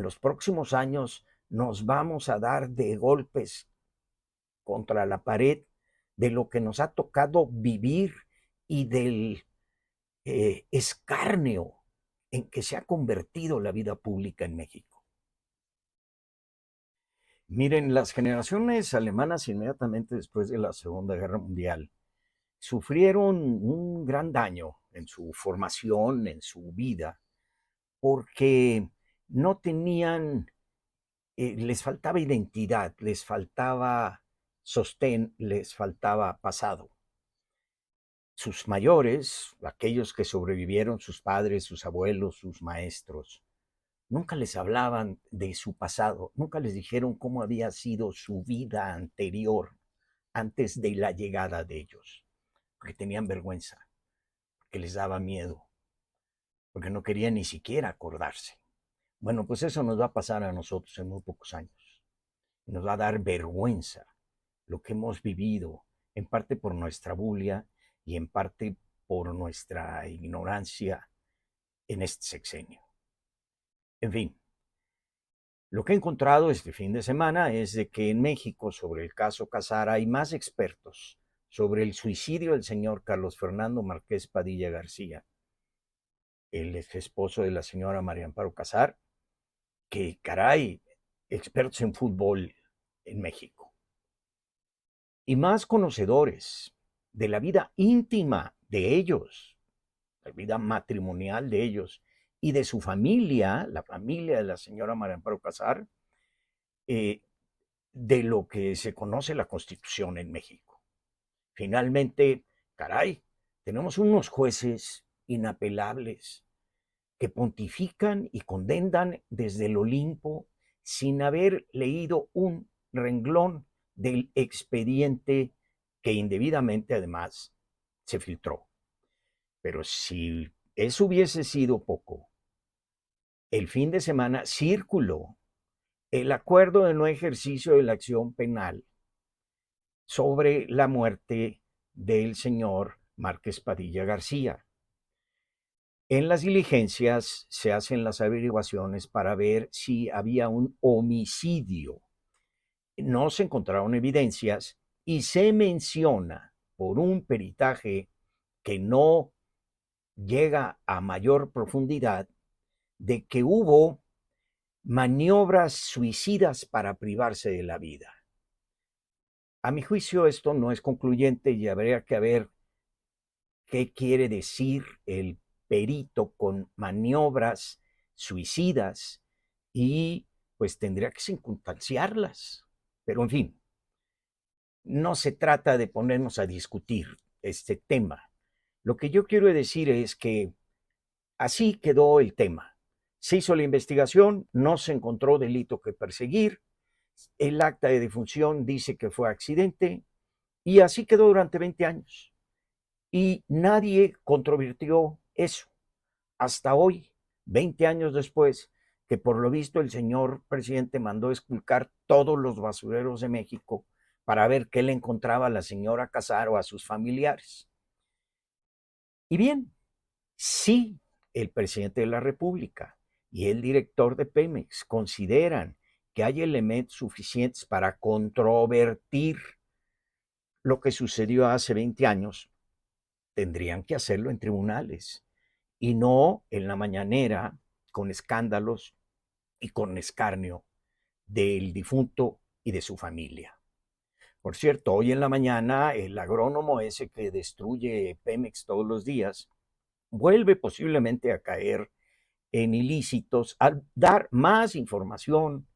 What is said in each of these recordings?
los próximos años nos vamos a dar de golpes contra la pared de lo que nos ha tocado vivir y del escarnio en que se ha convertido la vida pública en México. Miren, las generaciones alemanas inmediatamente después de la Segunda Guerra Mundial sufrieron un gran daño en su formación, en su vida, porque no tenían, les faltaba identidad, les faltaba sostén, les faltaba pasado. Sus mayores, aquellos que sobrevivieron, sus padres, sus abuelos, sus maestros, nunca les hablaban de su pasado, nunca les dijeron cómo había sido su vida anterior, antes de la llegada de ellos, porque tenían vergüenza, porque les daba miedo, porque no querían ni siquiera acordarse. Bueno, pues eso nos va a pasar a nosotros en muy pocos años. Nos va a dar vergüenza lo que hemos vivido, en parte por nuestra bulia y en parte por nuestra ignorancia en este sexenio. En fin, lo que he encontrado este fin de semana es de que en México sobre el caso Casar hay más expertos sobre el suicidio del señor Carlos Fernando Márquez Padilla García, el ex esposo de la señora María Amparo Casar, que caray, expertos en fútbol en México. Y más conocedores de la vida íntima de ellos, la vida matrimonial de ellos y de su familia, la familia de la señora María Amparo Casar, eh, de lo que se conoce la Constitución en México. Finalmente, caray, tenemos unos jueces inapelables que pontifican y condenan desde el Olimpo sin haber leído un renglón del expediente que indebidamente además se filtró. Pero si eso hubiese sido poco, el fin de semana circuló el acuerdo de no ejercicio de la acción penal sobre la muerte del señor Márquez Padilla García. En las diligencias se hacen las averiguaciones para ver si había un homicidio. No se encontraron evidencias y se menciona por un peritaje que no llega a mayor profundidad de que hubo maniobras suicidas para privarse de la vida. A mi juicio esto no es concluyente y habría que ver qué quiere decir el perito con maniobras suicidas y pues tendría que circunstanciarlas. Pero en fin, no se trata de ponernos a discutir este tema. Lo que yo quiero decir es que así quedó el tema. Se hizo la investigación, no se encontró delito que perseguir, el acta de defunción dice que fue accidente y así quedó durante 20 años. Y nadie controvirtió eso hasta hoy, 20 años después, que por lo visto el señor presidente mandó expulcar todos los basureros de México para ver qué le encontraba a la señora Casar o a sus familiares. Y bien, si el presidente de la República y el director de Pemex consideran que hay elementos suficientes para controvertir lo que sucedió hace 20 años, tendrían que hacerlo en tribunales y no en la mañanera con escándalos y con escarnio del difunto y de su familia. Por cierto, hoy en la mañana el agrónomo ese que destruye Pemex todos los días vuelve posiblemente a caer en ilícitos al dar más información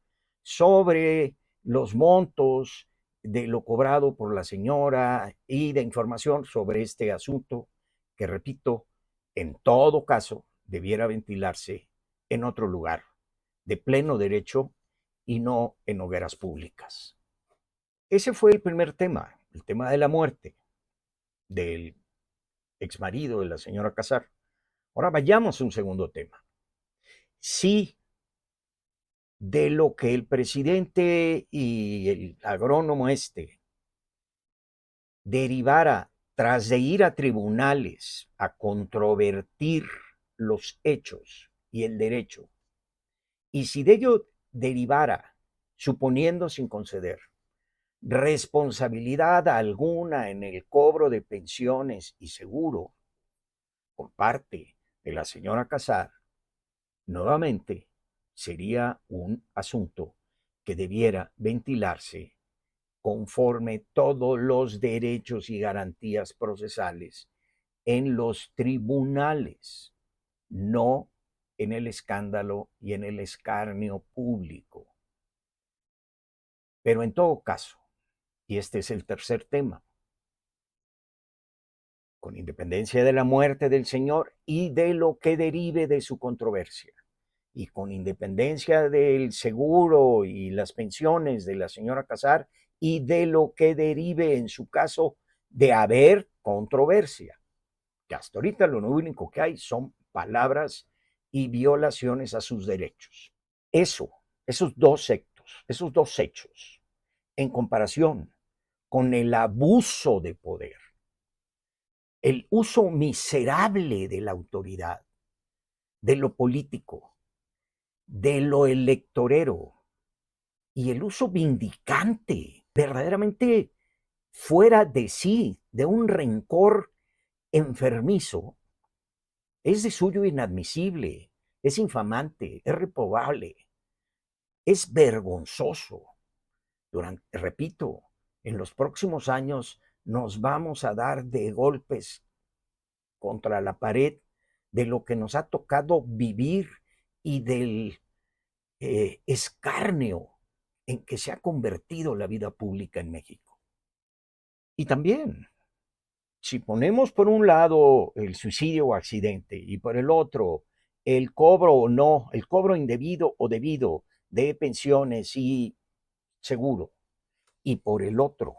sobre los montos de lo cobrado por la señora y de información sobre este asunto que, repito, en todo caso debiera ventilarse en otro lugar, de pleno derecho y no en hogueras públicas. Ese fue el primer tema, el tema de la muerte del exmarido de la señora Casar. Ahora vayamos a un segundo tema. Sí, de lo que el presidente y el agrónomo derivara tras de ir a tribunales a controvertir los hechos y el derecho, Y si de ello derivara, suponiendo sin conceder, responsabilidad alguna en el cobro de pensiones y seguro por parte de la señora Casar, nuevamente sería un asunto que debiera ventilarse conforme todos los derechos y garantías procesales en los tribunales, no en el escándalo y en el escarnio público. Pero en todo caso, y este es el tercer tema, con independencia de la muerte del Señor y de lo que derive de su controversia, y con independencia del seguro y las pensiones de la señora Casar y de lo que derive en su caso de haber controversia, que hasta ahorita lo único que hay son palabras y violaciones a sus derechos. Esos dos hechos, en comparación con el abuso de poder, el uso miserable de la autoridad, de lo político, de lo electorero y el uso vindicante, verdaderamente fuera de sí, de un rencor enfermizo, es de suyo inadmisible, es infamante, es reprobable, es vergonzoso. Repito, en los próximos años nos vamos a dar de golpes contra la pared de lo que nos ha tocado vivir y del escarnio en que se ha convertido la vida pública en México. Y también, si ponemos por un lado el suicidio o accidente y por el otro el cobro o no, el cobro indebido o debido de pensiones y seguro, y por el otro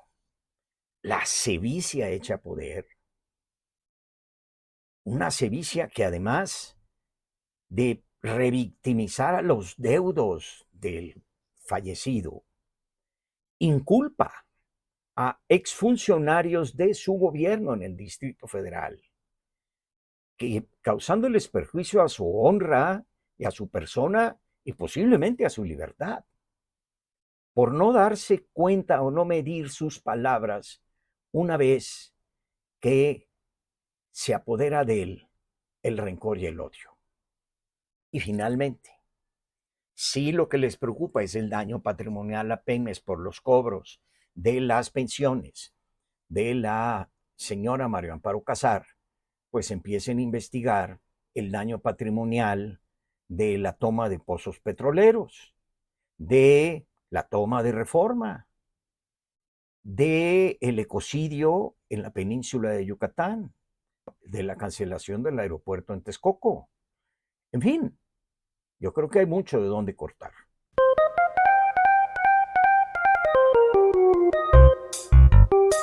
la sevicia hecha poder, una sevicia que además de revictimizar a los deudos del fallecido, inculpa a exfuncionarios de su gobierno en el Distrito Federal, que causándoles perjuicio a su honra y a su persona y posiblemente a su libertad, por no darse cuenta o no medir sus palabras una vez que se apodera de él el rencor y el odio. Y finalmente, si lo que les preocupa es el daño patrimonial a Pemex por los cobros de las pensiones de la señora María Amparo Casar, pues empiecen a investigar el daño patrimonial de la toma de pozos petroleros, de la toma de Reforma, de el ecocidio en la península de Yucatán, de la cancelación del aeropuerto en Texcoco. En fin, yo creo que hay mucho de dónde cortar.